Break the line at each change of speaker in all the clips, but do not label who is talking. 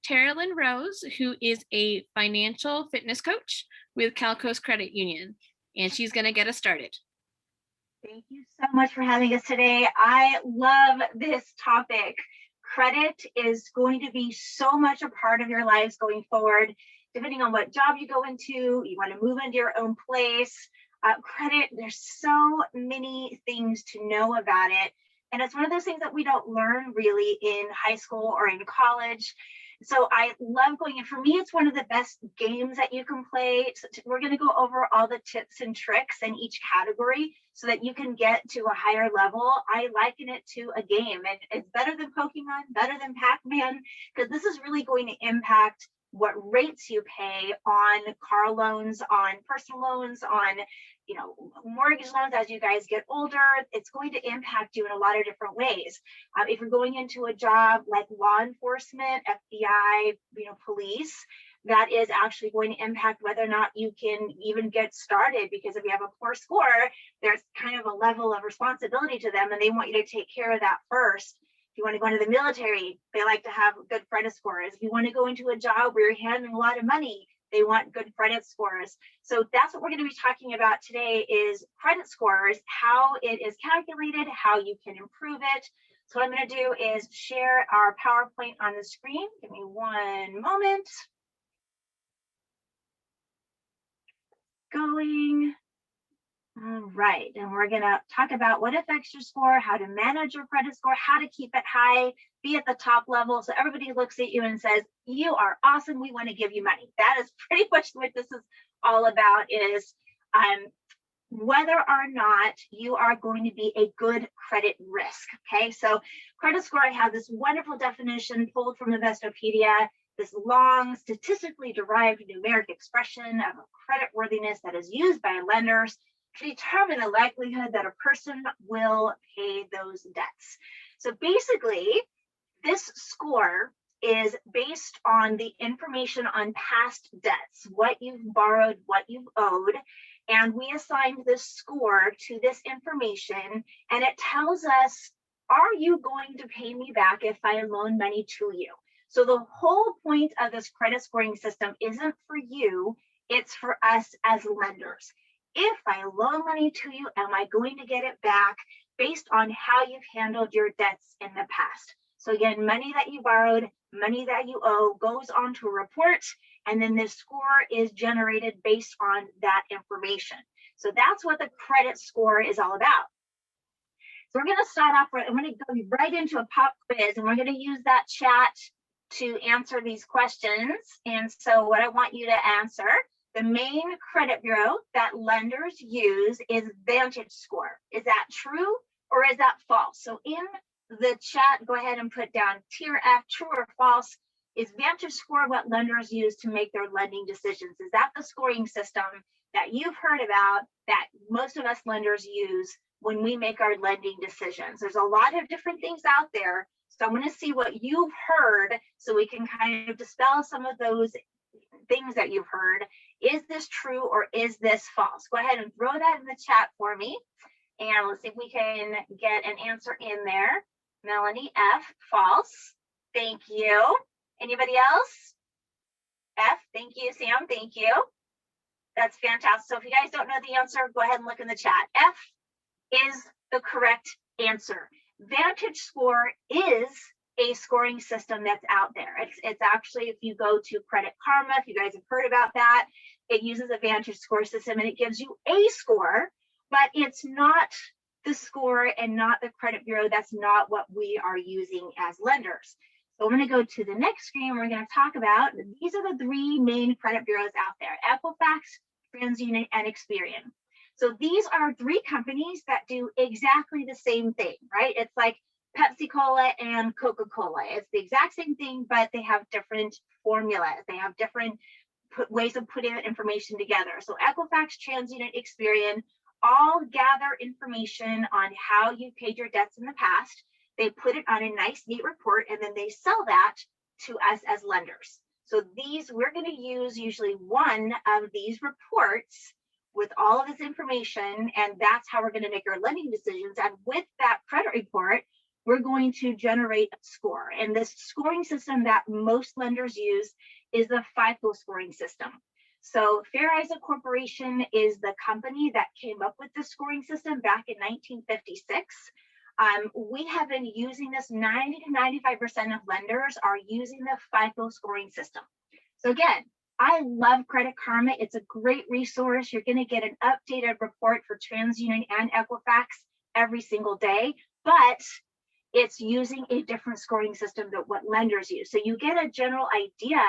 Tara Lynn Rose, who is a financial fitness coach with Cal Coast Credit Union, and she's going to get us started.
Thank you so much for having us today. I love this topic. Credit is going to be so much a part of your lives going forward, depending on what job you go into, you want to move into your own place. Credit, there's so many things to know about it. And it's one of those things that we don't learn really in high school or in college. So I love going in. For me, it's one of the best games that you can play. So we're going to go over all the tips and tricks in each category so that you can get to a higher level. I liken it to a game, and it's better than Pokemon, better than Pac-Man, because this is really going to impact what rates you pay on car loans, on personal loans, on mortgage loans. As you guys get older, it's going to impact you in a lot of different ways. If you're going into a job like law enforcement, FBI, police, that is actually going to impact whether or not you can even get started, because if you have a poor score, there's kind of a level of responsibility to them and they want you to take care of that first. If you want to go into the military, they like to have good credit scores. If you want to go into a job where you're handling a lot of money, they want good credit scores. So that's what we're going to be talking about today, is credit scores, how it is calculated, how you can improve it. So what I'm going to do is share our PowerPoint on the screen. Give me one moment. Going. All right, and we're going to talk about what affects your score, how to manage your credit score, how to keep it high, be at the top level so everybody looks at you and says, you are awesome, we want to give you money. That is pretty much what this is all about, is whether or not you are going to be a good credit risk. Okay, so credit score, I have this wonderful definition pulled from Investopedia, this long statistically derived numeric expression of creditworthiness that is used by lenders to determine the likelihood that a person will pay those debts. So basically, this score is based on the information on past debts, what you've borrowed, what you've owed, and we assigned this score to this information, and it tells us, are you going to pay me back if I loan money to you? So the whole point of this credit scoring system isn't for you, it's for us as lenders. If I loan money to you, am I going to get it back based on how you've handled your debts in the past? So again, money that you borrowed, money that you owe goes onto a report, and then this score is generated based on that information. So that's what the credit score is all about. So we're going to start off with, I'm going to go right into a pop quiz, and we're going to use that chat to answer these questions. And so what I want you to answer, the main credit bureau that lenders use is Vantage Score. Is that true or is that false? So in the chat, go ahead and put down tier F, true or false. Is Vantage Score what lenders use to make their lending decisions? Is that the scoring system that you've heard about that most of us lenders use when we make our lending decisions? There's a lot of different things out there. So I'm going to see what you've heard so we can kind of dispel some of those things that you've heard. Is this true or is this false? Go ahead and throw that in the chat for me. And let's see if we can get an answer in there. Melanie, F, false. Thank you. Anybody else? F, thank you. Sam, thank you. That's fantastic. So if you guys don't know the answer, go ahead and look in the chat. F is the correct answer. Vantage Score is a scoring system that's out there. It's actually, if you go to Credit Karma, if you guys have heard about that, it uses a Vantage Score system and it gives you a score, but it's not the score and not the credit bureau. That's not what we are using as lenders. So I'm going to go to the next screen. We're going to talk about, these are the three main credit bureaus out there: Equifax, TransUnion, and Experian. So these are three companies that do exactly the same thing, right? It's like Pepsi-Cola and Coca-Cola. It's the exact same thing, but they have different formulas. They have different ways of putting the information together. So Equifax, TransUnion, Experian all gather information on how you paid your debts in the past. They put it on a nice, neat report, and then they sell that to us as lenders. So these, we're going to use usually one of these reports with all of this information, and that's how we're going to make our lending decisions. And with that credit report, we're going to generate a score. And this scoring system that most lenders use is the FICO scoring system. So Fair Isaac Corporation is the company that came up with this scoring system back in 1956. We have been using this. 90 to 95% of lenders are using the FICO scoring system. So again, I love Credit Karma. It's a great resource. You're going to get an updated report for TransUnion and Equifax every single day, but it's using a different scoring system than what lenders use. So you get a general idea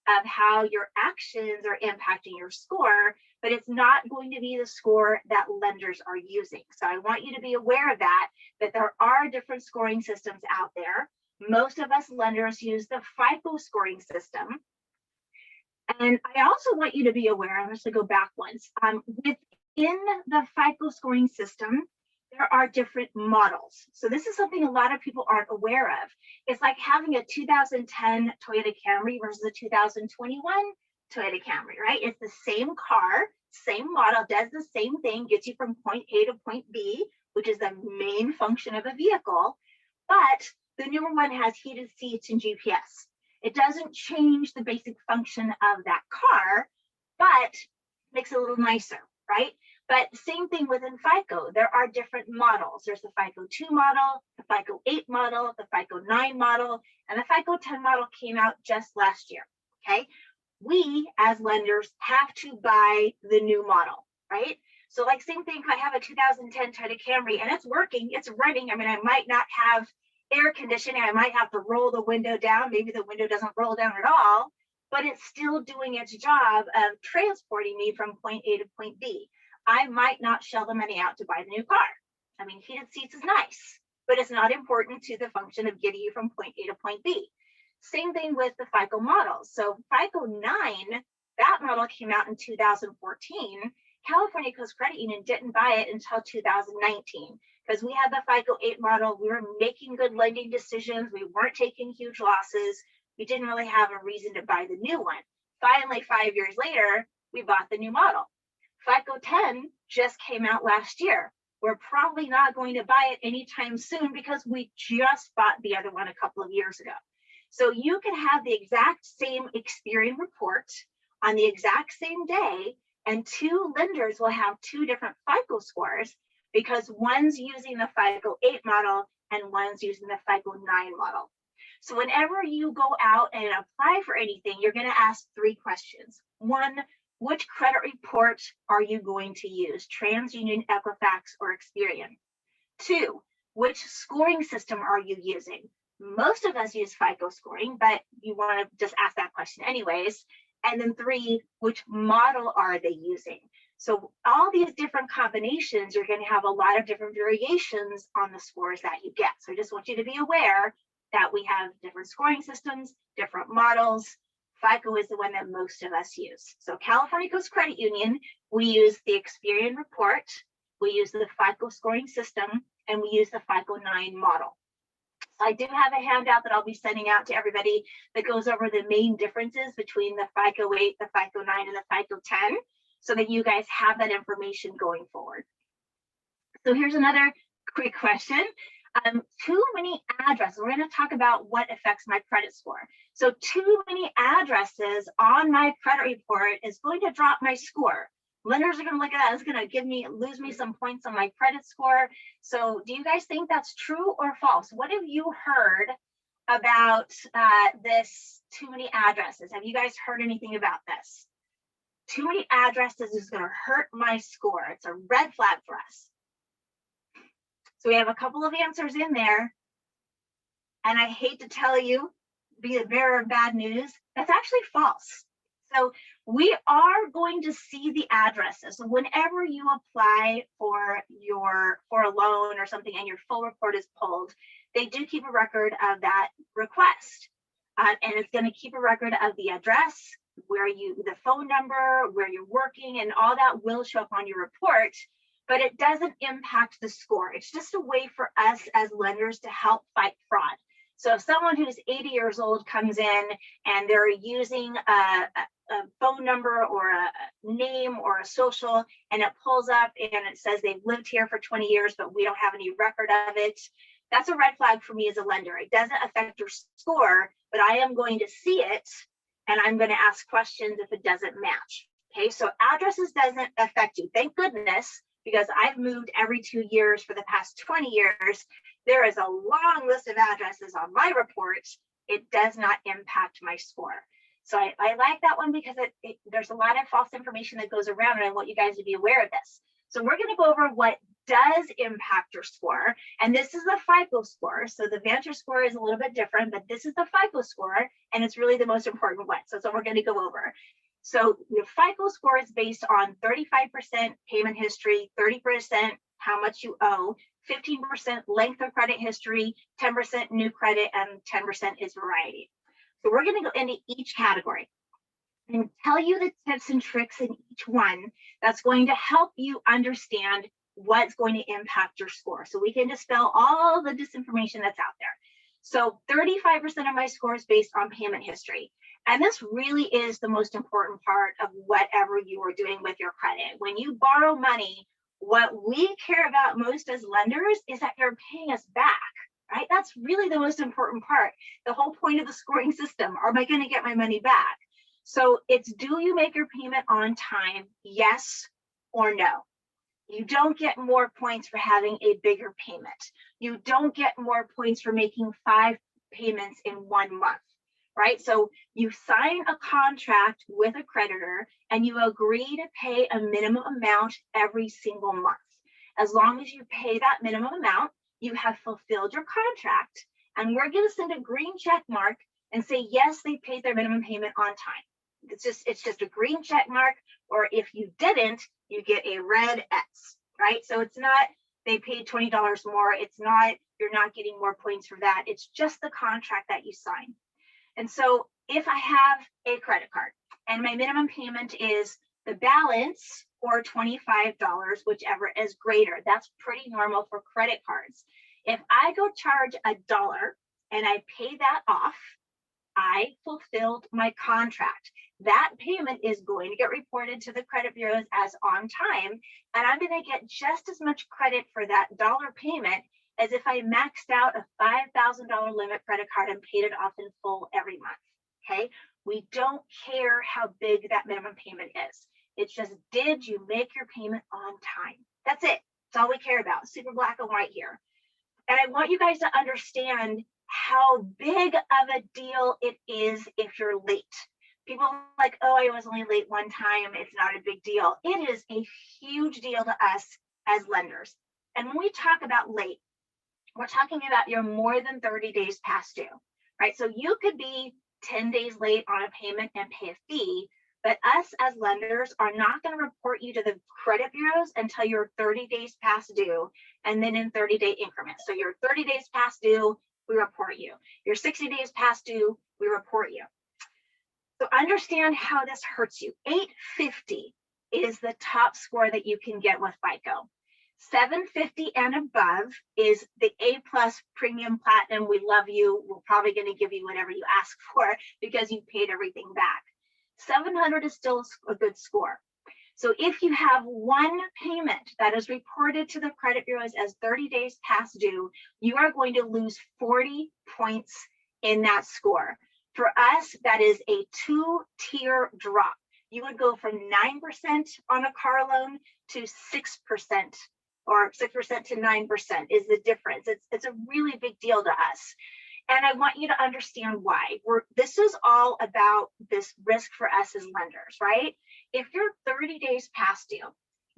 of how your actions are impacting your score, but it's not going to be the score that lenders are using. So I want you to be aware of that there are different scoring systems out there. Most of us lenders use the FICO scoring system. And I also want you to be aware, I'm just going to go back once, within the FICO scoring system, there are different models. So this is something a lot of people aren't aware of. It's like having a 2010 Toyota Camry versus a 2021 Toyota Camry, right? It's the same car, same model, does the same thing, gets you from point A to point B, which is the main function of a vehicle, but the newer one has heated seats and GPS. It doesn't change the basic function of that car, but makes it a little nicer, right? But same thing within FICO, there are different models. There's the FICO 2 model, the FICO 8 model, the FICO 9 model, and the FICO 10 model came out just last year, okay? We as lenders have to buy the new model, right? So like same thing, if I have a 2010 Toyota Camry and it's working, it's running, I mean, I might not have air conditioning, I might have to roll the window down, maybe the window doesn't roll down at all, but it's still doing its job of transporting me from point A to point B. I might not shell the money out to buy the new car. I mean, heated seats is nice, but it's not important to the function of getting you from point A to point B. Same thing with the FICO models. So FICO 9, that model came out in 2014. California Coast Credit Union didn't buy it until 2019 because we had the FICO 8 model. We were making good lending decisions. We weren't taking huge losses. We didn't really have a reason to buy the new one. Finally, 5 years later, we bought the new model. FICO 10 just came out last year. We're probably not going to buy it anytime soon because we just bought the other one a couple of years ago. So you can have the exact same Experian report on the exact same day, and two lenders will have two different FICO scores because one's using the FICO 8 model and one's using the FICO 9 model. So whenever you go out and apply for anything, you're going to ask three questions. One, which credit report are you going to use? TransUnion, Equifax, or Experian? Two, which scoring system are you using? Most of us use FICO scoring, but you want to just ask that question anyways. And then three, which model are they using? So all these different combinations, you're going to have a lot of different variations on the scores that you get. So I just want you to be aware that we have different scoring systems, different models. FICO is the one that most of us use. So California Coast Credit Union, we use the Experian report, we use the FICO scoring system, and we use the FICO 9 model. So I do have a handout that I'll be sending out to everybody that goes over the main differences between the FICO 8, the FICO 9, and the FICO 10, so that you guys have that information going forward. So here's another quick question. Too many addresses. We're going to talk about what affects my credit score. So too many addresses on my credit report is going to drop my score. Lenders are going to look at that. It's going to lose me some points on my credit score. So do you guys think that's true or false? What have you heard about this too many addresses? Have you guys heard anything about this? Too many addresses is going to hurt my score. It's a red flag for us. So we have a couple of answers in there. And I hate to tell you, be the bearer of bad news, that's actually false. So we are going to see the addresses. So whenever you apply for a loan or something and your full report is pulled, they do keep a record of that request. And it's going to keep a record of the address, the phone number, where you're working, and all that will show up on your report. But it doesn't impact the score. It's just a way for us as lenders to help fight fraud. So if someone who's 80 years old comes in and they're using a phone number or a name or a social, and it pulls up and it says they've lived here for 20 years, but we don't have any record of it, that's a red flag for me as a lender. It doesn't affect your score, but I am going to see it and I'm going to ask questions if it doesn't match. Okay, so addresses doesn't affect you. Thank goodness, because I've moved every 2 years for the past 20 years. There is a long list of addresses on my report. It does not impact my score. So I like that one because there's a lot of false information that goes around, and I want you guys to be aware of this. So we're going to go over what does impact your score. And this is the FICO score. So the Vantage score is a little bit different, but this is the FICO score, and it's really the most important one. So that's what we're going to go over. So your FICO score is based on 35% payment history, 30% how much you owe, 15% length of credit history, 10% new credit, and 10% is variety. So we're going to go into each category and tell you the tips and tricks in each one that's going to help you understand what's going to impact your score. So we can dispel all the disinformation that's out there. So 35% of my score is based on payment history. And this really is the most important part of whatever you are doing with your credit. When you borrow money, what we care about most as lenders is that you're paying us back, right? That's really the most important part. The whole point of the scoring system, am I going to get my money back? So it's, do you make your payment on time? Yes or no? You don't get more points for having a bigger payment. You don't get more points for making 5 payments in 1 month, right? So you sign a contract with a creditor and you agree to pay a minimum amount every single month. As long as you pay that minimum amount, you have fulfilled your contract, and we're going to send a green check mark and say, yes, they paid their minimum payment on time. It's just a green check mark, or if you didn't, you get a red X, right? So it's not they paid $20 more. It's not, you're not getting more points for that. It's just the contract that you sign. And so if I have a credit card and my minimum payment is the balance or $25, whichever is greater, that's pretty normal for credit cards. If I go charge $1 and I pay that off, I fulfilled my contract. That payment is going to get reported to the credit bureaus as on time, and I'm going to get just as much credit for that dollar payment as if I maxed out a $5,000 limit credit card and paid it off in full every month. Okay, we don't care how big that minimum payment is. It's just, did you make your payment on time? That's it. That's all we care about. Super black and white here. And I want you guys to understand how big of a deal it is if you're late. People are like, oh, I was only late one time. It's not a big deal. It is a huge deal to us as lenders. And when we talk about late, we're talking about you're more than 30 days past due, right? So you could be 10 days late on a payment and pay a fee, but us as lenders are not going to report you to the credit bureaus until you're 30 days past due, and then in 30-day increments. So you're 30 days past due, we report you. You're 60 days past due, we report you. So understand how this hurts you. 850 is the top score that you can get with FICO. 750 and above is the A+ premium platinum. We love you. We're probably going to give you whatever you ask for because you paid everything back. 700 is still a good score. So if you have one payment that is reported to the credit bureaus as 30 days past due, you are going to lose 40 points in that score. For us, that is a 2-tier drop. You would go from 9% on a car loan to 6%, or 6% to 9% is the difference. It's a really big deal to us. And I want you to understand why. This is all about this risk for us as lenders, right? If you're 30 days past due,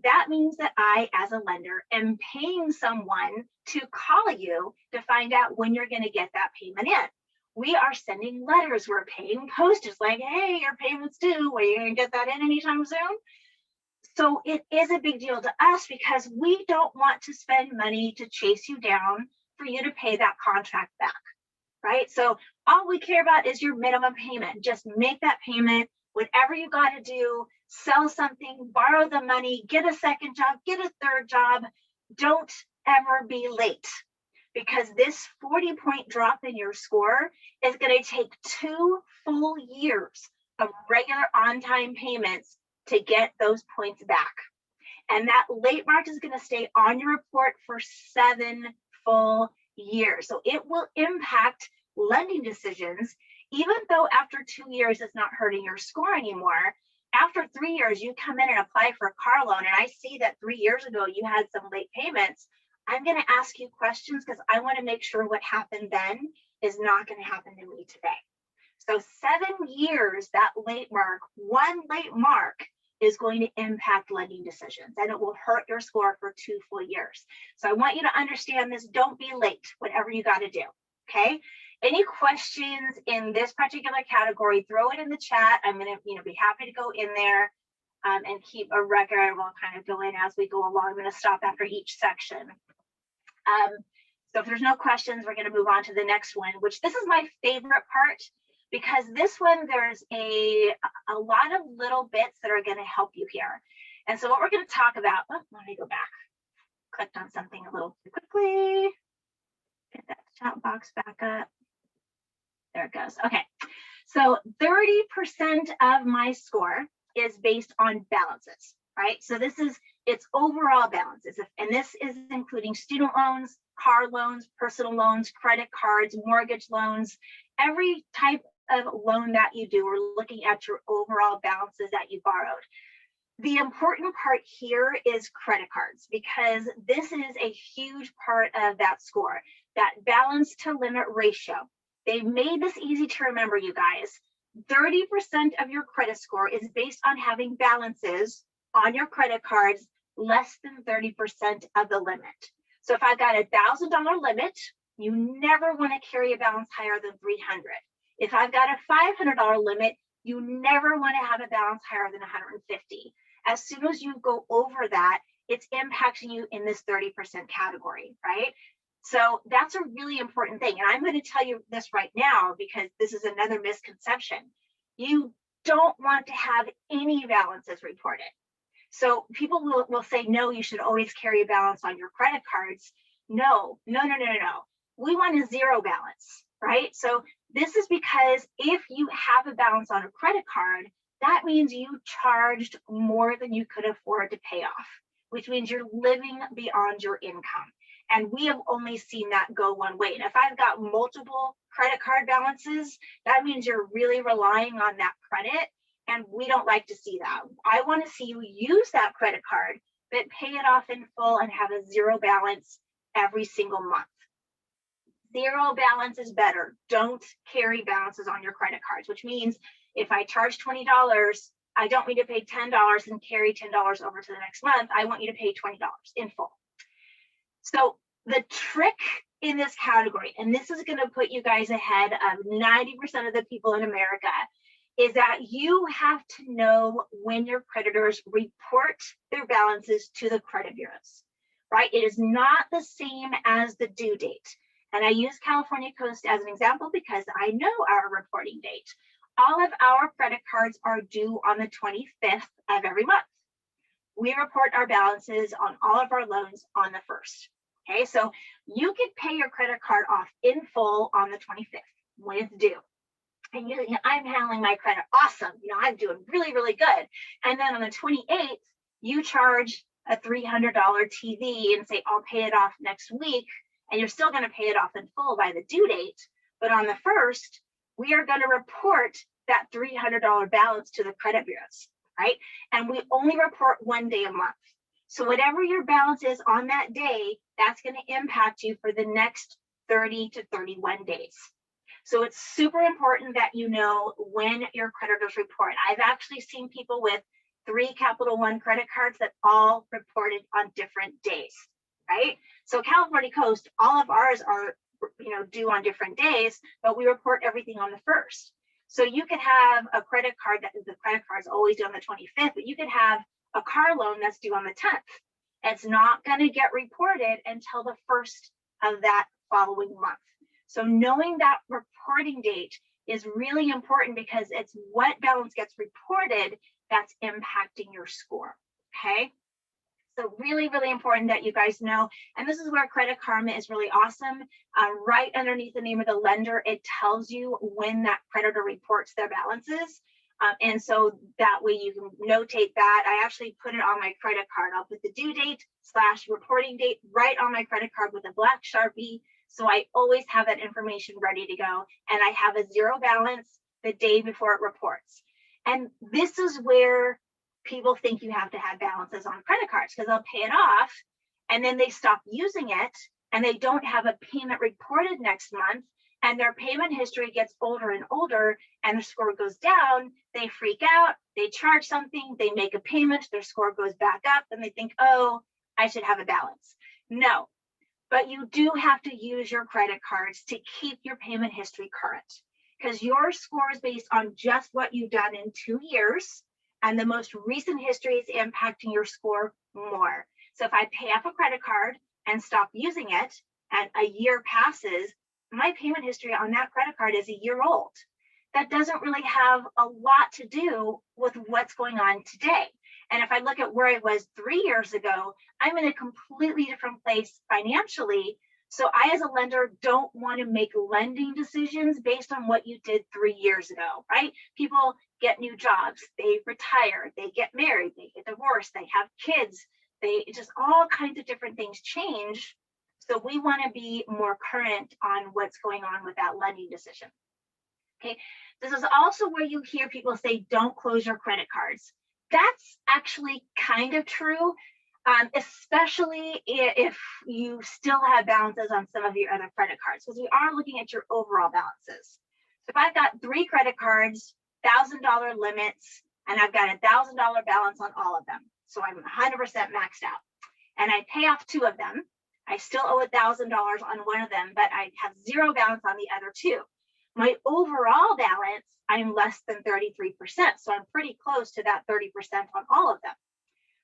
that means that I, as a lender, am paying someone to call you to find out when you're going to get that payment in. We are sending letters, we're paying postage like, hey, your payment's due. Are you going to get that in anytime soon? So it is a big deal to us because we don't want to spend money to chase you down for you to pay that contract back, right? So all we care about is your minimum payment. Just make that payment, whatever you got to do, sell something, borrow the money, get a second job, get a third job. Don't ever be late, because this 40-point drop in your score is going to take 2 full years of regular on-time payments to get those points back. And that late mark is going to stay on your report for 7 full years. So it will impact lending decisions, even though after 2 years it's not hurting your score anymore. After 3 years, you come in and apply for a car loan, and I see that 3 years ago you had some late payments. I'm going to ask you questions because I want to make sure what happened then is not going to happen to me today. So 7 years, that late mark, one late mark is going to impact lending decisions, and it will hurt your score for 2 full years. So I want you to understand this. Don't be late, whatever you got to do. Okay. Any questions in this particular category, throw it in the chat. I'm going to be happy to go in there and keep a record. We'll kind of go in as we go along. I'm going to stop after each section. So if there's no questions, we're going to move on to the next one, which this is my favorite part, because this one, there's a lot of little bits that are going to help you here. And so what we're going to talk about, let me go back, clicked on something a little too quickly. Get that chat box back up. There it goes. Okay. So 30% of my score is based on balances, right? So this is its overall balances. And this is including student loans, car loans, personal loans, credit cards, mortgage loans, every type of loan that you do. We're looking at your overall balances that you borrowed. The important part here is credit cards, because this is a huge part of that score, that balance to limit ratio. They've made this easy to remember, you guys. 30% of your credit score is based on having balances on your credit cards less than 30% of the limit. So if I've got a $1,000 limit, you never want to carry a balance higher than 300. If I've got a $500 limit, you never want to have a balance higher than 150. As soon as you go over that, it's impacting you in this 30% category, right? So that's a really important thing. And I'm going to tell you this right now, because this is another misconception. You don't want to have any balances reported. So people will say, no, you should always carry a balance on your credit cards. No. We want a zero balance, right? So this is because if you have a balance on a credit card, that means you charged more than you could afford to pay off, which means you're living beyond your income. And we have only seen that go one way. And if I've got multiple credit card balances, that means you're really relying on that credit. And we don't like to see that. I want to see you use that credit card, but pay it off in full and have a zero balance every single month. Zero balance is better. Don't carry balances on your credit cards, which means if I charge $20, I don't need to pay $10 and carry $10 over to the next month. I want you to pay $20 in full. So the trick in this category, and this is going to put you guys ahead of 90% of the people in America, is that you have to know when your creditors report their balances to the credit bureaus, right? It is not the same as the due date. And I use California Coast as an example because I know our reporting date. All of our credit cards are due on the 25th of every month. We report our balances on all of our loans on the 1st. Okay, so you could pay your credit card off in full on the 25th when it's due. And you know, I'm handling my credit awesome. You know, I'm doing really, really good. And then on the 28th, you charge a $300 TV and say, I'll pay it off next week. And you're still going to pay it off in full by the due date. But on the 1st, we are going to report that $300 balance to the credit bureaus, right? And we only report one day a month. So whatever your balance is on that day, that's going to impact you for the next 30 to 31 days. So it's super important that you know when your creditors report. I've actually seen people with 3 Capital One credit cards that all reported on different days, right? So California Coast, all of ours are, due on different days, but we report everything on the 1st. So you could have a credit card that the credit card is always due on the 25th, but you could have a car loan that's due on the 10th. It's not going to get reported until the 1st of that following month. So knowing that reporting date is really important because it's what balance gets reported that's impacting your score, okay? So really, really important that you guys know. And this is where Credit Karma is really awesome. Right underneath the name of the lender, it tells you when that creditor reports their balances. And so that way you can notate that. I actually put it on my credit card. I'll put the due date / reporting date right on my credit card with a black Sharpie. So I always have that information ready to go, and I have a zero balance the day before it reports. And this is where people think you have to have balances on credit cards, because they'll pay it off and then they stop using it and they don't have a payment reported next month, and their payment history gets older and older and the score goes down. They freak out, they charge something, they make a payment, their score goes back up, and they think, oh, I should have a balance. No, but you do have to use your credit cards to keep your payment history current, because your score is based on just what you've done in 2 years, and the most recent history is impacting your score more. So if I pay off a credit card and stop using it, and a year passes, my payment history on that credit card is a year old. That doesn't really have a lot to do with what's going on today. And if I look at where I was 3 years ago, I'm in a completely different place financially. So I, as a lender, don't want to make lending decisions based on what you did 3 years ago, right? People get new jobs, they retire, they get married, they get divorced, they have kids, they just all kinds of different things change. So we want to be more current on what's going on with that lending decision. Okay, this is also where you hear people say, don't close your credit cards. That's actually kind of true, especially if you still have balances on some of your other credit cards, because we are looking at your overall balances. So if I've got 3 credit cards, $1,000 limits, and I've got a $1,000 balance on all of them, so I'm 100% maxed out, and I pay off 2 of them, I still owe $1,000 on one of them, but I have zero balance on the other 2. My overall balance, I'm less than 33%. So I'm pretty close to that 30% on all of them.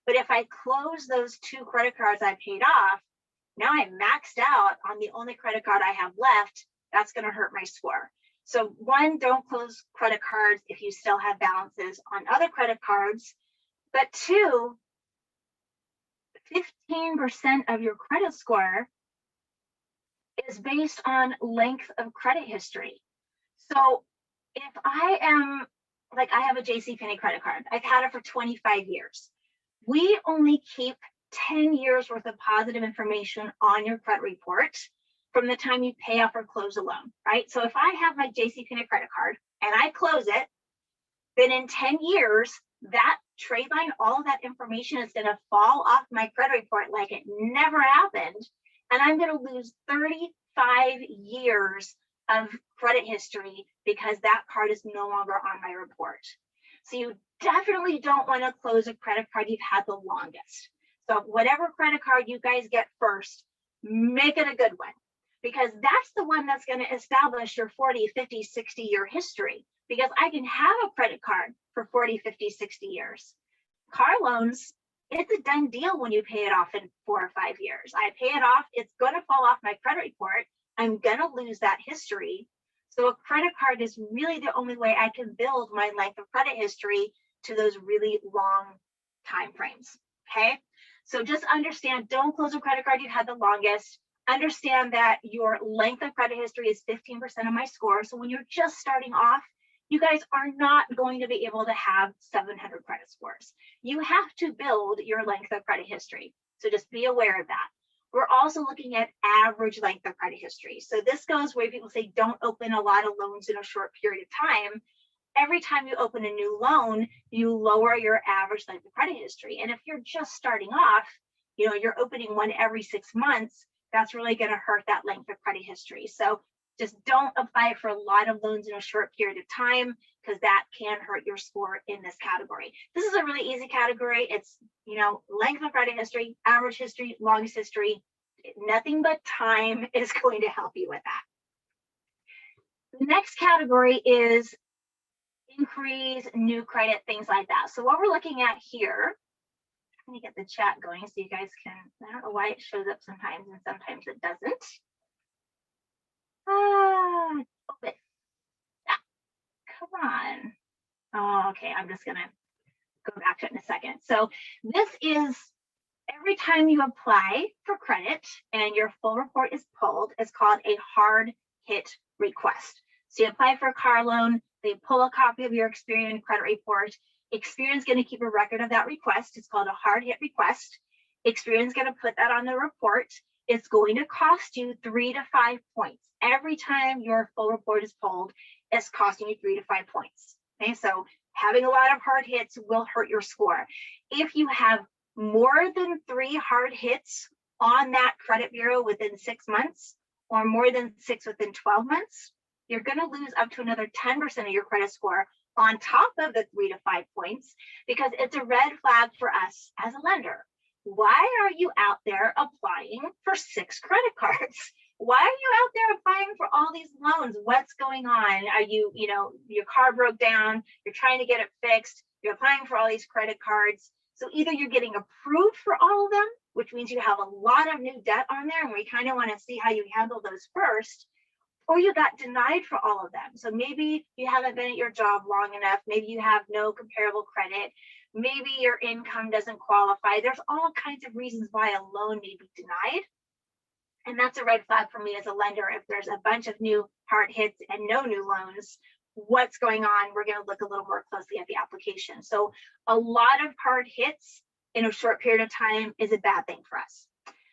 But if I close those 2 credit cards I paid off, now I'm maxed out on the only credit card I have left. That's going to hurt my score. So 1, don't close credit cards if you still have balances on other credit cards. But 2, 15% of your credit score is based on length of credit history. So if I am, like, I have a JCPenney credit card, I've had it for 25 years. We only keep 10 years worth of positive information on your credit report from the time you pay off or close a loan, right? So if I have my JCPenney credit card and I close it, then in 10 years, that trade line, all of that information is going to fall off my credit report like it never happened. And I'm going to lose 35 years of credit history because that card is no longer on my report. So you definitely don't want to close a credit card you've had the longest. So whatever credit card you guys get first, make it a good one, because that's the one that's going to establish your 40, 50, 60-year history, because I can have a credit card for 40, 50, 60 years. Car loans, it's a done deal when you pay it off in 4 or 5 years. I pay it off, it's going to fall off my credit report. I'm going to lose that history. So a credit card is really the only way I can build my length of credit history to those really long time frames. Okay, so just understand, don't close a credit card you've had the longest. Understand that your length of credit history is 15% of my score. So when you're just starting off, you guys are not going to be able to have 700 credit scores. You have to build your length of credit history. So just be aware of that. We're also looking at average length of credit history. So this goes where people say, don't open a lot of loans in a short period of time. Every time you open a new loan, you lower your average length of credit history. And if you're just starting off, you're opening one every 6 months, that's really going to hurt that length of credit history. So just don't apply for a lot of loans in a short period of time, because that can hurt your score in this category. This is a really easy category. It's, length of credit history, average history, longest history. Nothing but time is going to help you with that. The next category is inquiries, new credit, things like that. So what we're looking at here, let me get the chat going so you guys can, I don't know why it shows up sometimes and sometimes it doesn't. Open. Come on. Oh, okay, I'm just gonna go back to it in a second. So this is every time you apply for credit and your full report is pulled, it's called a hard hit request. So you apply for a car loan, they pull a copy of your Experian credit report. Experian's going to keep a record of that request. It's called a hard hit request. Experian's going to put that on the report. it's going to cost you 3 to 5 points. Every time your full report is pulled, it's costing you 3 to 5 points. Okay, so having a lot of hard hits will hurt your score. If you have more than 3 hard hits on that credit bureau within 6 months, or more than 6 within 12 months, you're going to lose up to another 10% of your credit score on top of the 3 to 5 points, because it's a red flag for us as a lender. Why are you out there applying for 6 credit cards? Why are you out there applying for all these loans? What's going on? Are you, your car broke down, you're trying to get it fixed, you're applying for all these credit cards. So either you're getting approved for all of them, which means you have a lot of new debt on there, and we kind of want to see how you handle those first, or you got denied for all of them. So maybe you haven't been at your job long enough, maybe you have no comparable credit, maybe your income doesn't qualify. There's all kinds of reasons why a loan may be denied. And that's a red flag for me as a lender. If there's a bunch of new hard hits and no new loans, what's going on? We're going to look a little more closely at the application. So a lot of hard hits in a short period of time is a bad thing for us.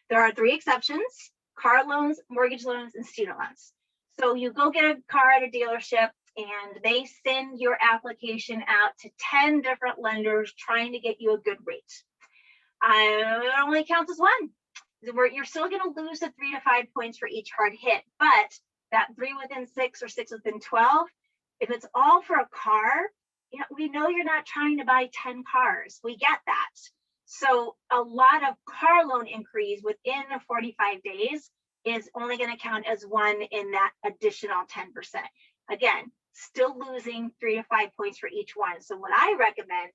There are 3 exceptions: car loans, mortgage loans, and student loans. So you go get a car at a dealership and they send your application out to 10 different lenders trying to get you a good rate. It only counts as one. You're still going to lose the 3 to 5 points for each hard hit, but that 3 within 6 or 6 within 12, if it's all for a car, we know you're not trying to buy 10 cars. We get that. So a lot of car loan inquiries within the 45 days is only going to count as one in that additional 10%. Again, still losing 3 to 5 points for each one. So what I recommend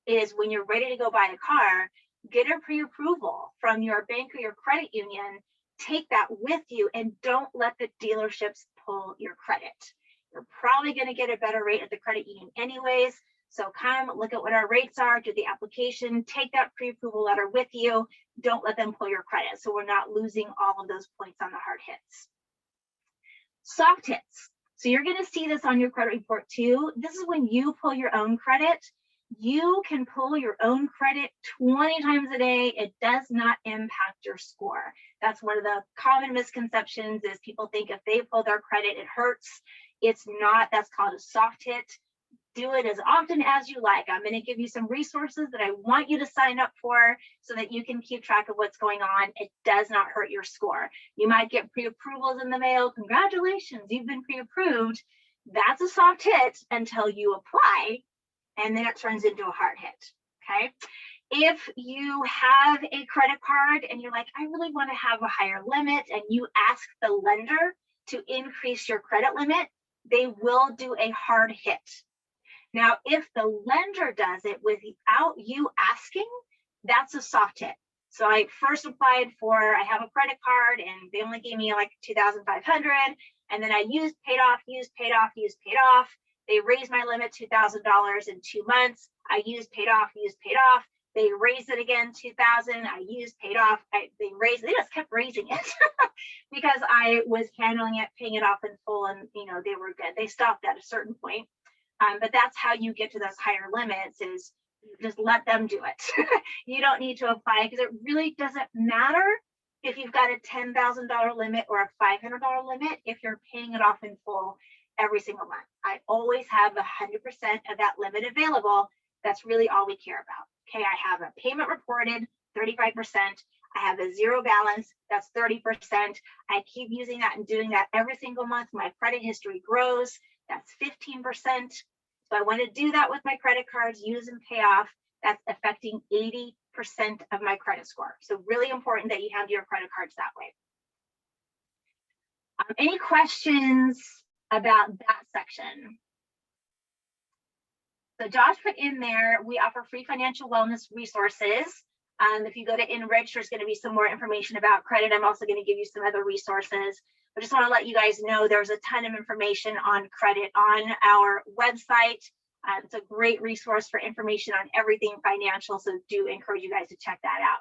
is when you're ready to go buy a car, get a pre-approval from your bank or your credit union, take that with you, and don't let the dealerships pull your credit. You're probably going to get a better rate at the credit union anyways. So come look at what our rates are, do the application, take that pre-approval letter with you. Don't let them pull your credit, so we're not losing all of those points on the hard hits. Soft hits. So you're going to see this on your credit report too. This is when you pull your own credit. You can pull your own credit 20 times a day. It does not impact your score. That's one of the common misconceptions, is people think if they pull their credit, it hurts. It's not. That's called a soft hit. Do it as often as you like. I'm going to give you some resources that I want you to sign up for so that you can keep track of what's going on. It does not hurt your score. You might get pre-approvals in the mail. Congratulations, you've been pre-approved. That's a soft hit until you apply, and then it turns into a hard hit. Okay. If you have a credit card and you're like, I really want to have a higher limit, and you ask the lender to increase your credit limit, they will do a hard hit. Now, if the lender does it without you asking, that's a soft hit. So I first applied for, I have a credit card and they only gave me like $2,500. And then I used, paid off, used, paid off, used, paid off. They raised my limit $2,000 in 2 months. I used, paid off, used, paid off. They raised it again, 2,000. I used, paid off. They just kept raising it because I was handling it, paying it off in full, and they were good. They stopped at a certain point. But that's how you get to those higher limits, is you just let them do it. You don't need to apply, because it really doesn't matter if you've got a $10,000 limit or a $500 limit if you're paying it off in full every single month. I always have 100% of that limit available. That's really all we care about. Okay, I have a payment reported, 35%. I have a zero balance, that's 30%. I keep using that and doing that every single month. My credit history grows, that's 15%. So I want to do that with my credit cards, use and pay off. That's affecting 80% of my credit score. So really important that you handle your credit cards that way. Any questions about that section? So Josh put in there, we offer free financial wellness resources. If you go to Enrich, there's going to be some more information about credit. I'm also going to give you some other resources. I just want to let you guys know there's a ton of information on credit on our website. It's a great resource for information on everything financial, so do encourage you guys to check that out.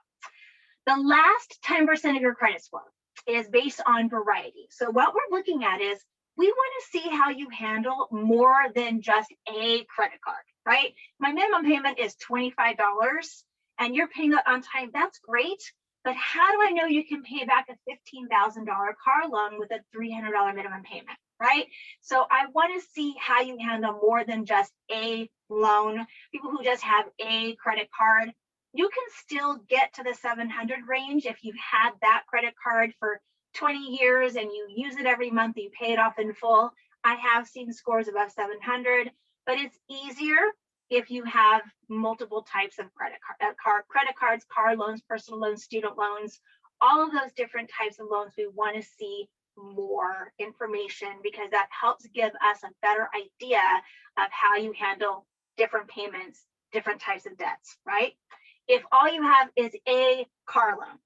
The last 10% of your credit score is based on variety. So what we're looking at is, we want to see how you handle more than just a credit card, right? My minimum payment is $25 and you're paying that on time. That's great. but how do I know you can pay back a $15,000 car loan with a $300 minimum payment, right? So I want to see how you handle more than just a loan. People who just have a credit card, you can still get to the 700 range if you've had that credit card for 20 years and you use it every month, you pay it off in full. I have seen scores above 700, but it's easier if you have multiple types of credit cards, car loans, personal loans, student loans, all of those different types of loans. We want to see more information because that helps give us a better idea of how you handle different payments, different types of debts, right? If all you have is a car loan,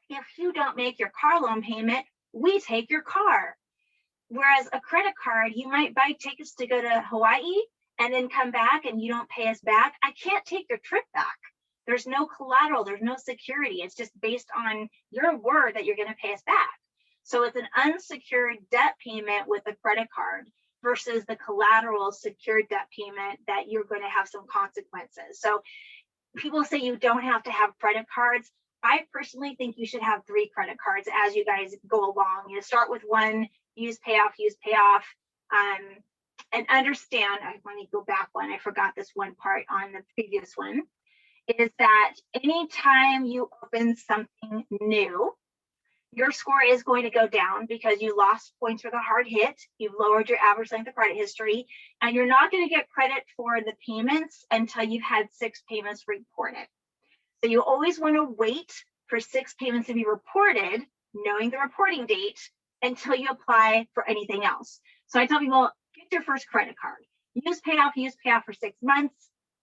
if you don't make your car loan payment, we take your car. Whereas a credit card, you might buy tickets to go to Hawaii and then come back and you don't pay us back. I can't take your trip back. There's no collateral, there's no security. It's just based on your word that you're going to pay us back. So it's an unsecured debt payment with a credit card versus the collateral secured debt payment that you're going to have some consequences. So people say you don't have to have credit cards. I personally think you should have 3 credit cards as you guys go along. You start with one, use payoff, and understand. I want to go back one. I forgot this one part on the previous one, is that anytime you open something new, your score is going to go down because you lost points for the hard hit, you've lowered your average length of credit history, and you're not going to get credit for the payments until you've had 6 payments reported. So you always want to wait for 6 payments to be reported, knowing the reporting date, until you apply for anything else. So I tell people, get your first credit card. Use payoff for 6 months,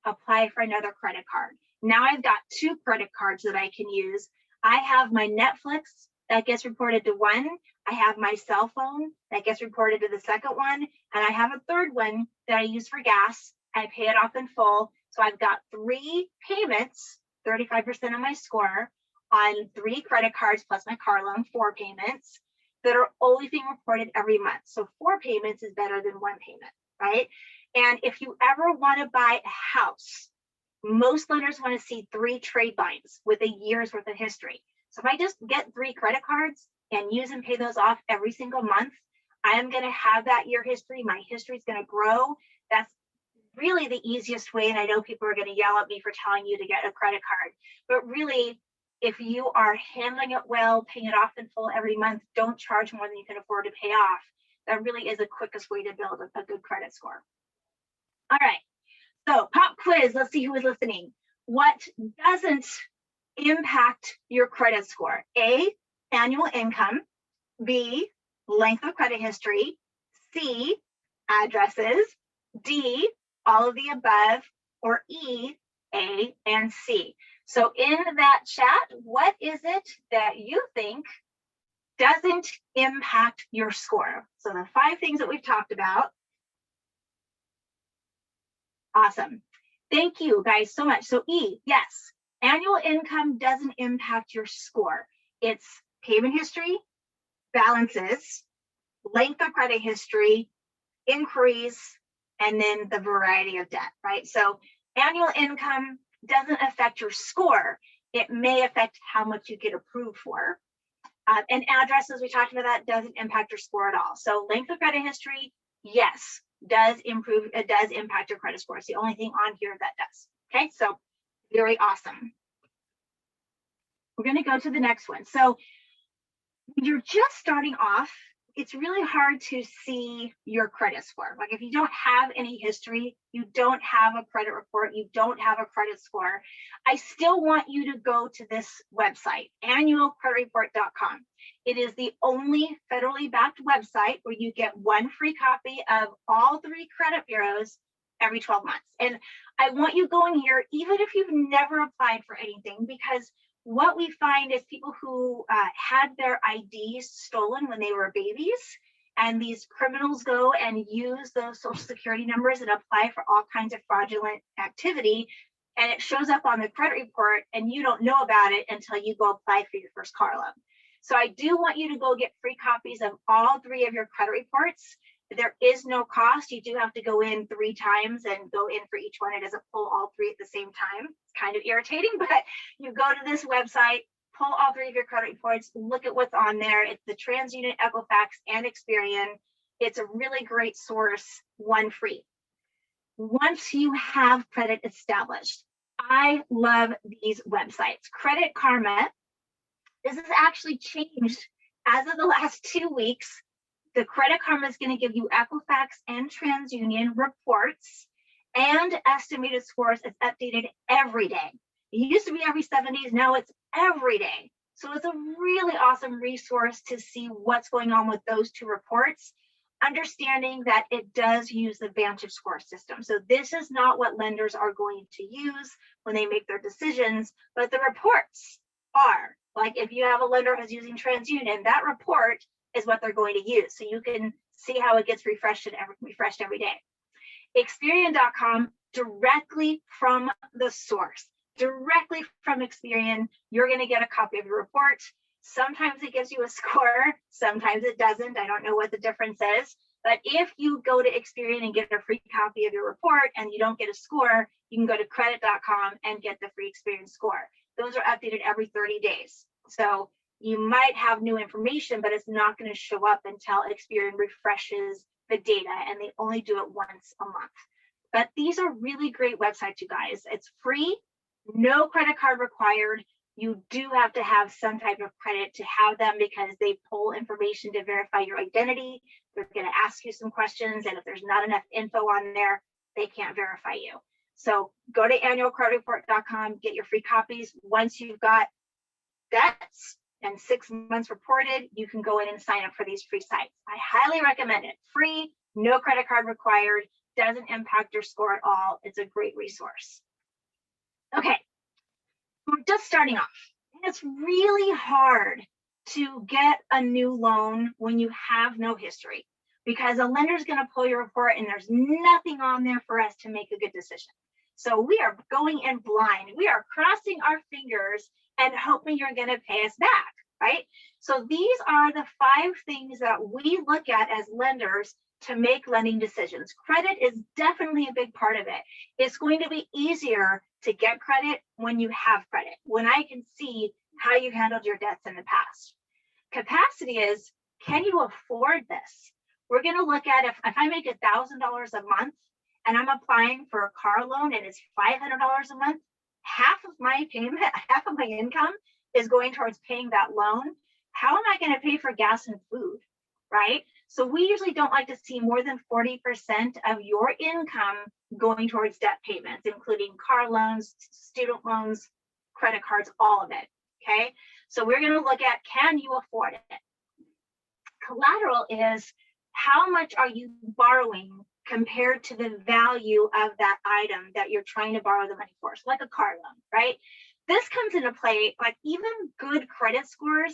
apply for another credit card. Now I've got 2 credit cards that I can use. I have my Netflix that gets reported to one. I have my cell phone that gets reported to the second one. And I have a third one that I use for gas. I pay it off in full. So I've got 3 payments, 35% of my score on 3 credit cards plus my car loan, 4 payments that are always being reported every month. So 4 payments is better than 1 payment, right? And if you ever want to buy a house, most lenders want to see 3 trade lines with a year's worth of history. So if I just get 3 credit cards and use and pay those off every single month, I am going to have that year history. My history is going to grow. That's really the easiest way. And I know people are going to yell at me for telling you to get a credit card, but really, if you are handling it well, paying it off in full every month, don't charge more than you can afford to pay off. That really is the quickest way to build a good credit score. All right, so pop quiz, let's see who is listening. What doesn't impact your credit score? A, annual income. B, length of credit history. C, addresses. D, all of the above. Or E, A and C. So in that chat, what is it that you think doesn't impact your score? So the 5 things that we've talked about. Awesome. Thank you guys so much. So E, yes, annual income doesn't impact your score. It's payment history, balances, length of credit history, inquiries, and then the variety of debt, right? So annual income doesn't affect your score. It may affect how much you get approved for. And addresses, we talked about that, doesn't impact your score at all. So length of credit history, yes, does impact your credit score. It's the only thing on here that does. Okay, so very awesome. We're going to go to the next one. So when you're just starting off, it's really hard to see your credit score. Like if you don't have any history, you don't have a credit report, you don't have a credit score, I still want you to go to this website, annualcreditreport.com. It is the only federally backed website where you get 1 free copy of all 3 credit bureaus every 12 months. And I want you going here, even if you've never applied for anything, because what we find is people who had their IDs stolen when they were babies, and these criminals go and use those social security numbers and apply for all kinds of fraudulent activity, and it shows up on the credit report and you don't know about it until you go apply for your first car loan. So I do want you to go get free copies of all 3 of your credit reports. There is no cost. You do have to go in 3 times and go in for each one. It doesn't pull all 3 at the same time. It's kind of irritating, but you go to this website, pull all three of your credit reports, look at what's on there. It's the TransUnion, Equifax, and Experian. It's a really great source, one free. Once you have credit established, I love these websites. Credit Karma, this has actually changed as of the last 2 weeks. The Credit Karma is going to give you Equifax and TransUnion reports and estimated scores. It's updated every day. It used to be every 7 days. Now it's every day. So it's a really awesome resource to see what's going on with those two reports, understanding that it does use the Vantage score system. So this is not what lenders are going to use when they make their decisions, but the reports are. Like if you have a lender who's using TransUnion, that report is what they're going to use. So you can see how it gets refreshed every day. Experian.com, directly from the source, directly from Experian, you're going to get a copy of your report. Sometimes it gives you a score, sometimes it doesn't. I don't know what the difference is. But if you go to Experian and get a free copy of your report and you don't get a score, you can go to credit.com and get the free Experian score. Those are updated every 30 days. So you might have new information, but it's not going to show up until Experian refreshes the data, and they only do it once a month. But these are really great websites, you guys. It's free, no credit card required. You do have to have some type of credit to have them because they pull information to verify your identity. They're going to ask you some questions, and if there's not enough info on there, they can't verify you. So go to annualcreditreport.com, get your free copies. Once you've got debts and 6 months reported, you can go in and sign up for these free sites. I highly recommend it. Free, no credit card required, doesn't impact your score at all. It's a great resource. Okay, we're just starting off. It's really hard to get a new loan when you have no history, because a lender is going to pull your report and there's nothing on there for us to make a good decision. So we are going in blind. We are crossing our fingers and hoping you're going to pay us back, right? So these are the 5 things that we look at as lenders to make lending decisions. Credit is definitely a big part of it. It's going to be easier to get credit when you have credit, when I can see how you handled your debts in the past. Capacity is, can you afford this? We're going to look at if I make $1,000 a month and I'm applying for a car loan and it's $500 a month, half of my payment, half of my income is going towards paying that loan. How am I going to pay for gas and food, right? So we usually don't like to see more than 40% of your income going towards debt payments, including car loans, student loans, credit cards, all of it, okay? So we're going to look at, can you afford it? Collateral is, how much are you borrowing compared to the value of that item that you're trying to borrow the money for? So like a car loan, right? This comes into play, like even good credit scores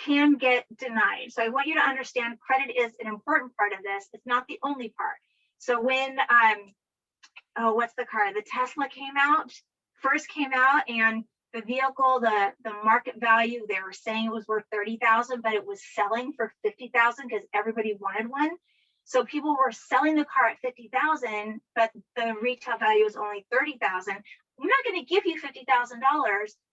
can get denied. So I want you to understand credit is an important part of this. It's not the only part. So when, what's the car? The Tesla first came out, and the vehicle, the market value, they were saying it was worth $30,000, but it was selling for $50,000 because everybody wanted one. So people were selling the car at $50,000, but the retail value is only $30,000. I'm not going to give you $50,000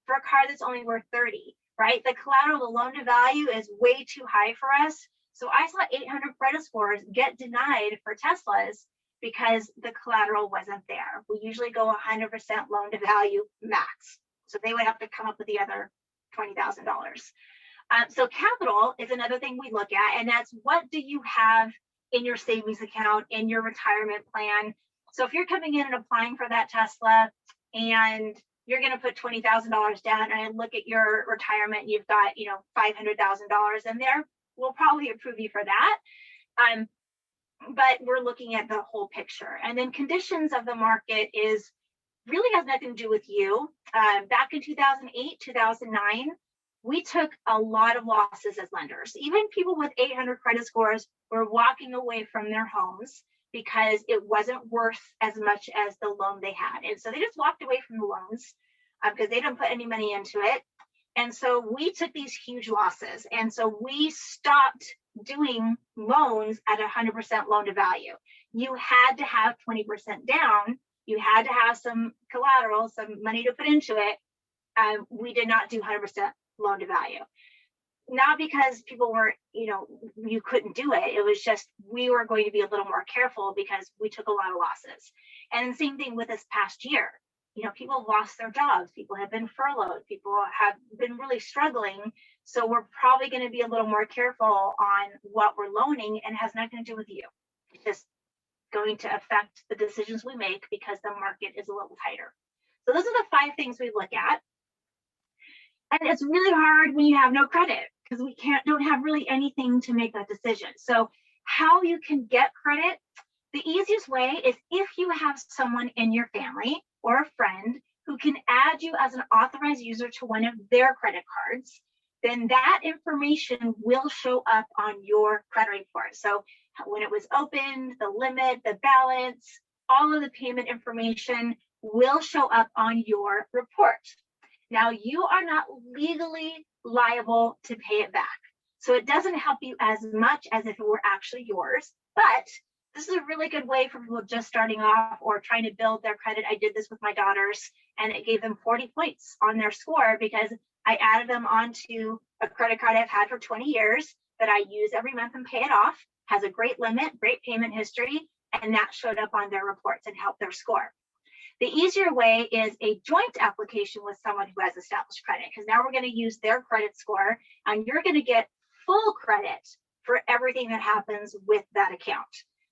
for a car that's only worth $30,000, right? The collateral, the loan to value is way too high for us. So I saw 800 credit scores get denied for Teslas because the collateral wasn't there. We usually go 100% loan to value max. So they would have to come up with the other $20,000. So capital is another thing we look at, and that's what do you have in your savings account, in your retirement plan. So if you're coming in and applying for that Tesla and you're going to put $20,000 down, and I look at your retirement, you've got, $500,000 in there, we'll probably approve you for that. But we're looking at the whole picture. And then conditions of the market really has nothing to do with you. Back in 2008, 2009, we took a lot of losses as lenders. Even people with 800 credit scores were walking away from their homes because it wasn't worth as much as the loan they had. And so they just walked away from the loans because they didn't put any money into it. And so we took these huge losses. And so we stopped doing loans at 100% loan to value. You had to have 20% down. You had to have some collateral, some money to put into it. We did not do 100% loan to value. Not because people weren't, you couldn't do it. It was just we were going to be a little more careful because we took a lot of losses. And same thing with this past year. People have lost their jobs. People have been furloughed. People have been really struggling. So we're probably going to be a little more careful on what we're loaning, and has nothing to do with you. It's just going to affect the decisions we make because the market is a little tighter. So those are the 5 things we look at. And it's really hard when you have no credit because we don't have really anything to make that decision. So how you can get credit, the easiest way is if you have someone in your family or a friend who can add you as an authorized user to one of their credit cards, then that information will show up on your credit report. So when it was opened, the limit, the balance, all of the payment information will show up on your report. Now, you are not legally liable to pay it back. So it doesn't help you as much as if it were actually yours, but this is a really good way for people just starting off or trying to build their credit. I did this with my daughters, and it gave them 40 points on their score because I added them onto a credit card I've had for 20 years that I use every month and pay it off, has a great limit, great payment history, and that showed up on their reports and helped their score. The easier way is a joint application with someone who has established credit, because now we're going to use their credit score and you're going to get full credit for everything that happens with that account.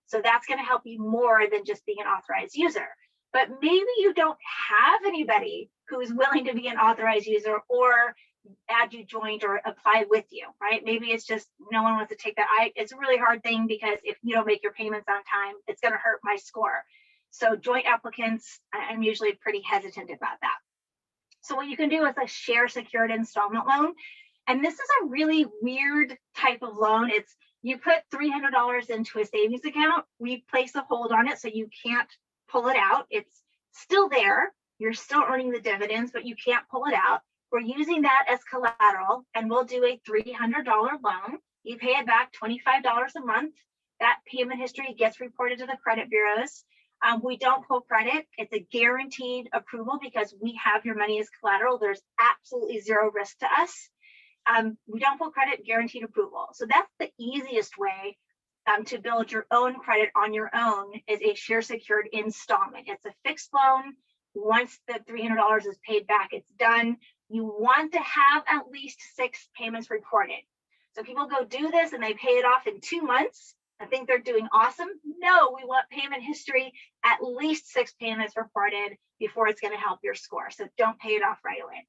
So that's going to help you more than just being an authorized user. But maybe you don't have anybody who's willing to be an authorized user or add you joint or apply with you, right? Maybe it's just no one wants to take that. It's a really hard thing because if you don't make your payments on time, it's going to hurt my score. So joint applicants, I'm usually pretty hesitant about that. So what you can do is a share secured installment loan. And this is a really weird type of loan. It's you put $300 into a savings account. We place a hold on it so you can't pull it out. It's still there. You're still earning the dividends, but you can't pull it out. We're using that as collateral, and we'll do a $300 loan. You pay it back $25 a month. That payment history gets reported to the credit bureaus. We don't pull credit. It's a guaranteed approval because we have your money as collateral. There's absolutely zero risk to us. We don't pull credit, guaranteed approval. So that's the easiest way to build your own credit on your own is a share secured installment. It's a fixed loan. Once the $300 is paid back, it's done. You want to have at least 6 payments reported. So people go do this and they pay it off in 2 months. I think they're doing awesome. No, we want payment history, at least 6 payments reported before it's going to help your score. So don't pay it off right away.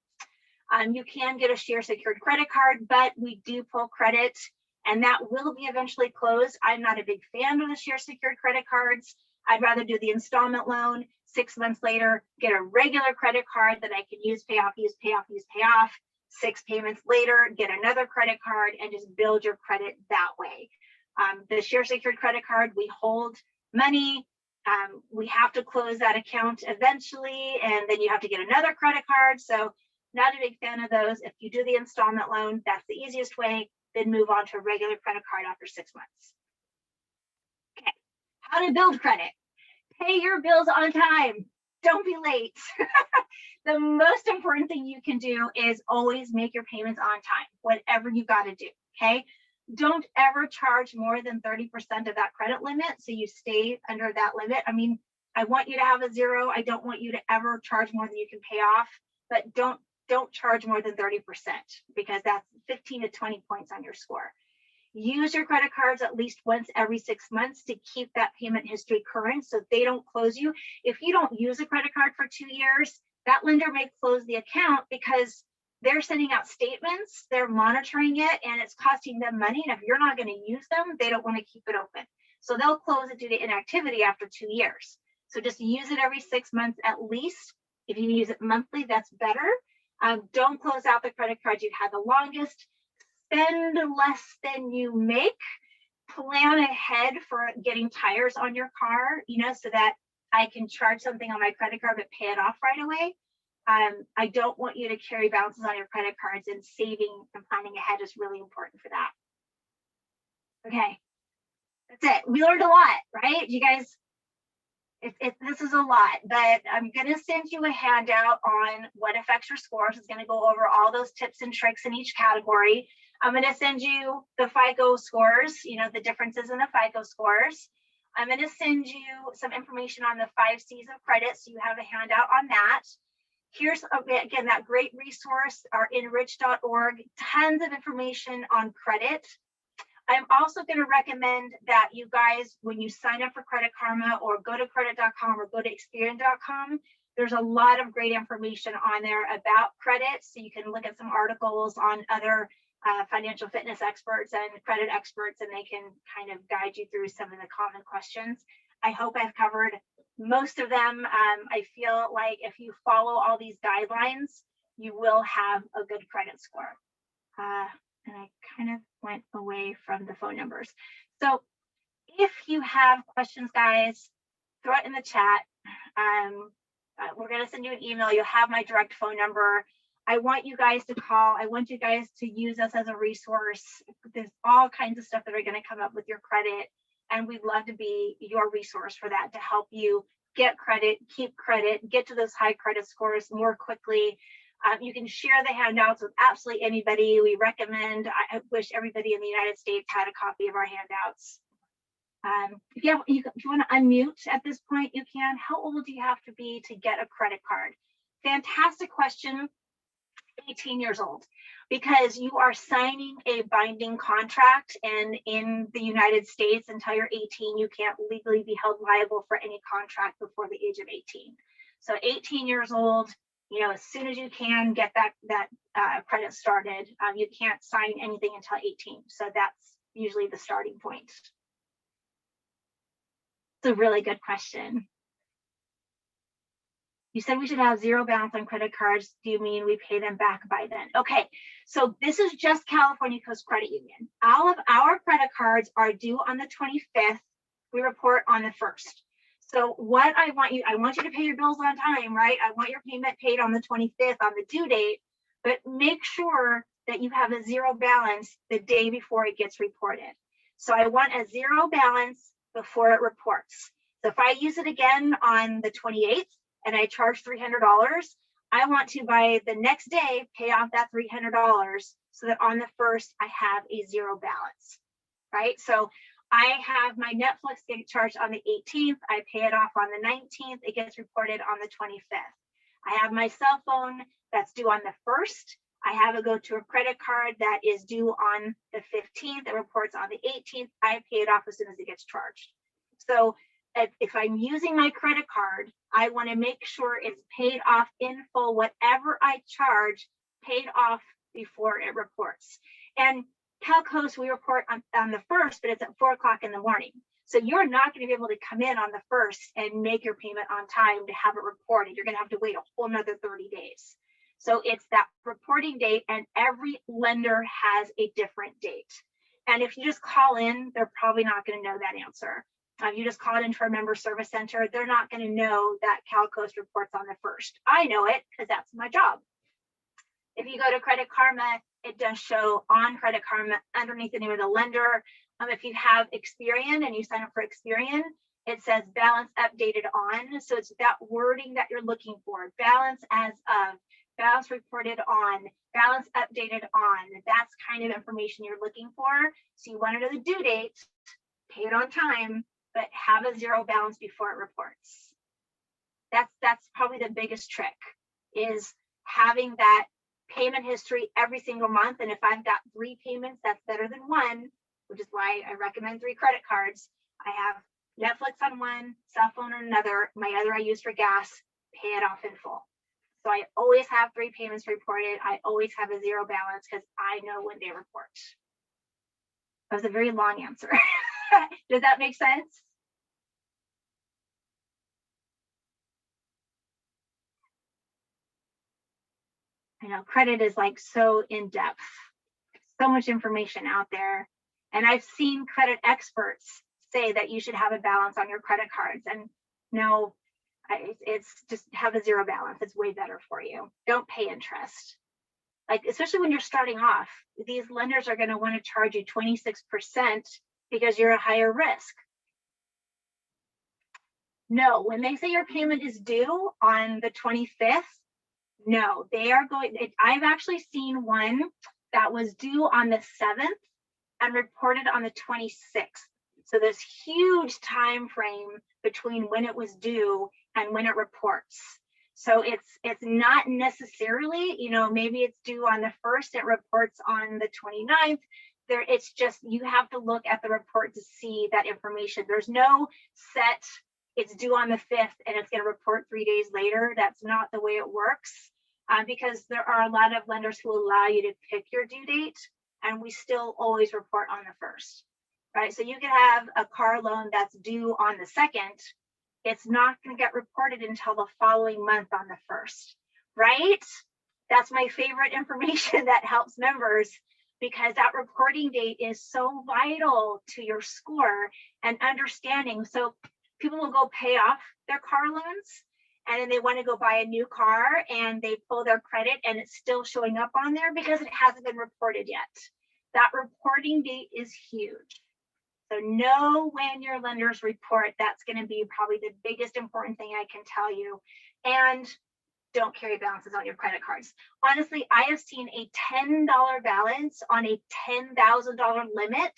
You can get a share secured credit card, but we do pull credit and that will be eventually closed. I'm not a big fan of the share secured credit cards. I'd rather do the installment loan. 6 months later, get a regular credit card that I can use, pay off, use, pay off, use, pay off. 6 payments later, get another credit card and just build your credit that way. The share secured credit card, we hold money. We have to close that account eventually, and then you have to get another credit card. So not a big fan of those. If you do the installment loan, that's the easiest way, then move on to a regular credit card after 6 months. Okay, how to build credit. Pay your bills on time. Don't be late. The most important thing you can do is always make your payments on time, whatever you got to do, okay? Don't ever charge more than 30% of that credit limit, so you stay under that limit. I mean, I want you to have a zero. I don't want you to ever charge more than you can pay off, but don't charge more than 30% because that's 15 to 20 points on your score. Use your credit cards at least once every 6 months to keep that payment history current so they don't close you. If you don't use a credit card for 2 years, that lender may close the account because they're sending out statements, they're monitoring it, and it's costing them money. And if you're not going to use them, they don't want to keep it open. So they'll close it due to inactivity after 2 years. So just use it every 6 months at least. If you use it monthly, that's better. Don't close out the credit cards you've had the longest. Spend less than you make. Plan ahead for getting tires on your car, so that I can charge something on my credit card but pay it off right away. I don't want you to carry balances on your credit cards, and saving and planning ahead is really important for that. Okay, that's it. We learned a lot, right? You guys, This is a lot, but I'm going to send you a handout on what affects your scores. It's going to go over all those tips and tricks in each category. I'm going to send you the FICO scores, the differences in the FICO scores. I'm going to send you some information on the 5 C's of credit, so you have a handout on that. Here's, again, that great resource, our enrich.org, tons of information on credit. I'm also going to recommend that you guys, when you sign up for Credit Karma or go to credit.com or go to Experian.com, there's a lot of great information on there about credit. So you can look at some articles on other financial fitness experts and credit experts, and they can kind of guide you through some of the common questions. I hope I've covered most of them. I feel like if you follow all these guidelines, you will have a good credit score. And I kind of went away from the phone numbers. So if you have questions, guys, throw it in the chat. We're going to send you an email. You'll have my direct phone number. I want you guys to call. I want you guys to use us as a resource. There's all kinds of stuff that are going to come up with your credit, and we'd love to be your resource for that, to help you get credit, keep credit, get to those high credit scores more quickly. You can share the handouts with absolutely anybody. We recommend, I wish everybody in the United States had a copy of our handouts. If you want to unmute at this point, you can. How old do you have to be to get a credit card? Fantastic question. 18 years old, because you are signing a binding contract, and in the United States, until you're 18, you can't legally be held liable for any contract before the age of 18. So 18 years old, as soon as you can get that credit started. You can't sign anything until 18. So that's usually the starting point. It's a really good question. You said we should have zero balance on credit cards. Do you mean we pay them back by then? Okay, so this is just California Coast Credit Union. All of our credit cards are due on the 25th. We report on the 1st. So what I want you to pay your bills on time, right? I want your payment paid on the 25th on the due date, but make sure that you have a zero balance the day before it gets reported. So I want a zero balance before it reports. So if I use it again on the 28th, and I charge $300, I want to, by the next day, pay off that $300 so that on the 1st, I have a zero balance, right? So I have my Netflix get charged on the 18th. I pay it off on the 19th. It gets reported on the 25th. I have my cell phone that's due on the 1st. I have it go to a credit card that is due on the 15th. It reports on the 18th. I pay it off as soon as it gets charged. So if I'm using my credit card, I want to make sure it's paid off in full, whatever I charge, paid off before it reports. And CalCoast, we report on the 1st, but it's at 4 o'clock in the morning. So you're not going to be able to come in on the 1st and make your payment on time to have it reported. You're going to have to wait a whole nother 30 days. So it's that reporting date, and every lender has a different date. And if you just call in, they're probably not going to know that answer. You just call it into our member service center. They're not going to know that CalCoast reports on the 1st. I know it because that's my job. If you go to Credit Karma, it does show on Credit Karma underneath the name of the lender. If you have Experian and you sign up for Experian, it says balance updated on. So it's that wording that you're looking for. Balance as of, balance reported on, balance updated on. That's kind of information you're looking for. So you want to know the due date, pay it on time, but have a zero balance before it reports. That's probably the biggest trick, is having that payment history every single month. And if I've got 3 payments, that's better than 1, which is why I recommend 3 credit cards. I have Netflix on one, cell phone on another, my other I use for gas, pay it off in full. So I always have 3 payments reported. I always have a zero balance because I know when they report. That was a very long answer. Does that make sense? I know credit is like so in depth, so much information out there. And I've seen credit experts say that you should have a balance on your credit cards. And no, it's just have a zero balance. It's way better for you. Don't pay interest. Like, especially when you're starting off, these lenders are going to want to charge you 26% because you're a higher risk. No, when they say your payment is due on the 25th, no, they are going, I've actually seen one that was due on the 7th and reported on the 26th. So this huge time frame between when it was due and when it reports. So it's not necessarily, maybe it's due on the 1st, it reports on the 29th. It's just, you have to look at the report to see that information. There's no set, it's due on the 5th and it's going to report 3 days later. That's not the way it works, because there are a lot of lenders who allow you to pick your due date, and we still always report on the 1st, right? So you can have a car loan that's due on the 2nd. It's not going to get reported until the following month on the 1st, right? That's my favorite information that helps members, because that reporting date is so vital to your score and understanding. So people will go pay off their car loans, and then they want to go buy a new car and they pull their credit and it's still showing up on there because it hasn't been reported yet. That reporting date is huge. So know when your lenders report. That's going to be probably the biggest important thing I can tell you. And don't carry balances on your credit cards. Honestly, I have seen a $10 balance on a $10,000 limit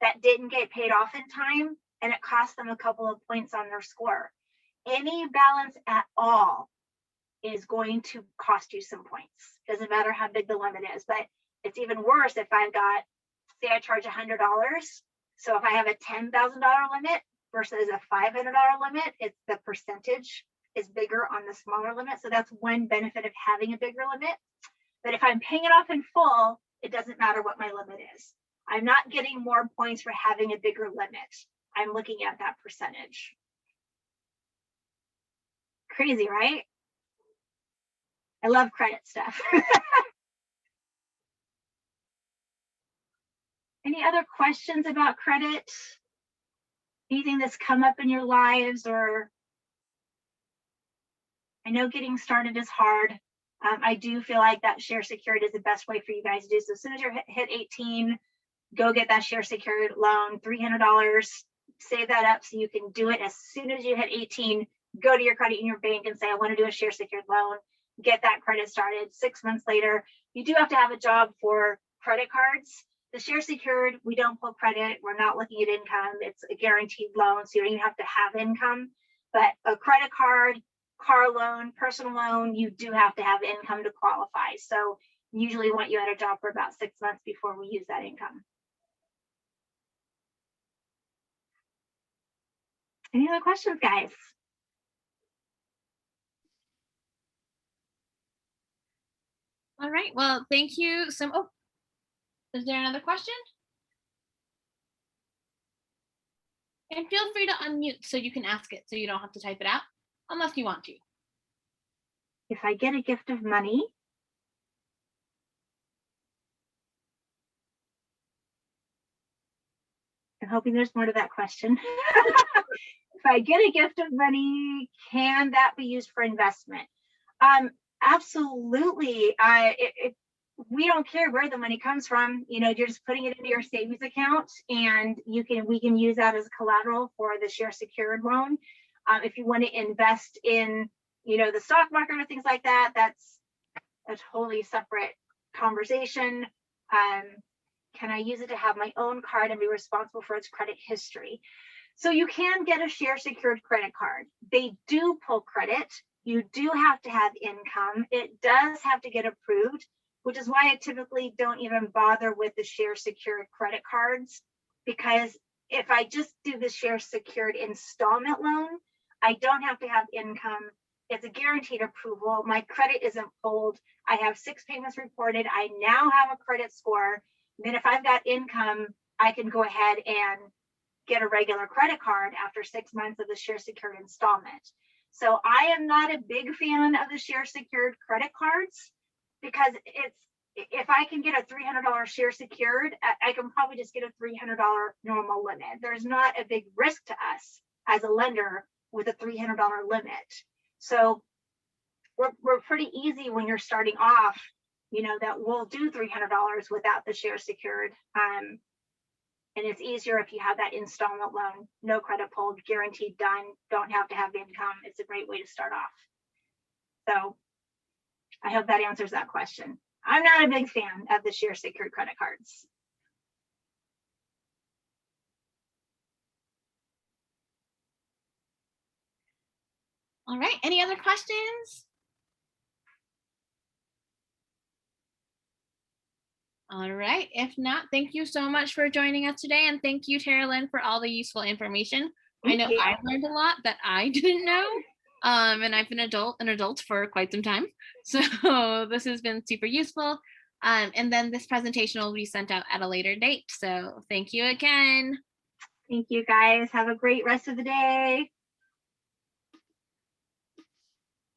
that didn't get paid off in time, and it cost them a couple of points on their score. Any balance at all is going to cost you some points. Doesn't matter how big the limit is, but it's even worse if I've got, say I charge $100. So if I have a $10,000 limit versus a $500 limit, it's the percentage is bigger on the smaller limit. So that's one benefit of having a bigger limit. But if I'm paying it off in full, it doesn't matter what my limit is. I'm not getting more points for having a bigger limit. I'm looking at that percentage. Crazy, right? I love credit stuff. Any other questions about credit? Anything that's come up in your lives? Or I know getting started is hard. I do feel like that share secured is the best way for you guys to do. So as soon as you hit 18, go get that share secured loan, $300, save that up so you can do it as soon as you hit 18. Go to your credit union bank and say, I want to do a share secured loan, get that credit started. 6 months later, you do have to have a job for credit cards. The share secured, we don't pull credit. We're not looking at income. It's a guaranteed loan, so you don't even have to have income. But a credit card, car loan, personal loan, you do have to have income to qualify. So usually want you at a job for about 6 months before we use that income. Any other questions, guys?
All right, well, thank you. Oh, is there another question? And feel free to unmute so you can ask it, so you don't have to type it out, unless you want to.
If I get a gift of money, I'm hoping there's more to that question. If I get a gift of money, can that be used for investment? Absolutely. We don't care where the money comes from. You're just putting it into your savings account, and we can use that as collateral for the share secured loan. If you want to invest in, the stock market or things like that, that's a totally separate conversation. Can I use it to have my own card and be responsible for its credit history? So you can get a share secured credit card. They do pull credit. You do have to have income. It does have to get approved, which is why I typically don't even bother with the share secured credit cards, because if I just do the share secured installment loan, I don't have to have income. It's a guaranteed approval. My credit isn't pulled. I have 6 payments reported. I now have a credit score. Then if I've got income, I can go ahead and get a regular credit card after 6 months of the share secured installment. So I am not a big fan of the share secured credit cards, because if I can get a $300 share secured, I can probably just get a $300 normal limit. There's not a big risk to us as a lender with a $300 limit. So we're pretty easy when you're starting off, that we'll do $300 without the share secured. And it's easier if you have that installment loan, no credit pulled, guaranteed done, don't have to have income. It's a great way to start off. So I hope that answers that question. I'm not a big fan of the share secured credit cards.
All right, any other questions? All right, if not, thank you so much for joining us today. And thank you, Tara Lynn, for all the useful information. I know I learned a lot that I didn't know. And I've been an adult for quite some time. So this has been super useful. And then this presentation will be sent out at a later date. So thank you again.
Thank you guys. Have a great rest of the day.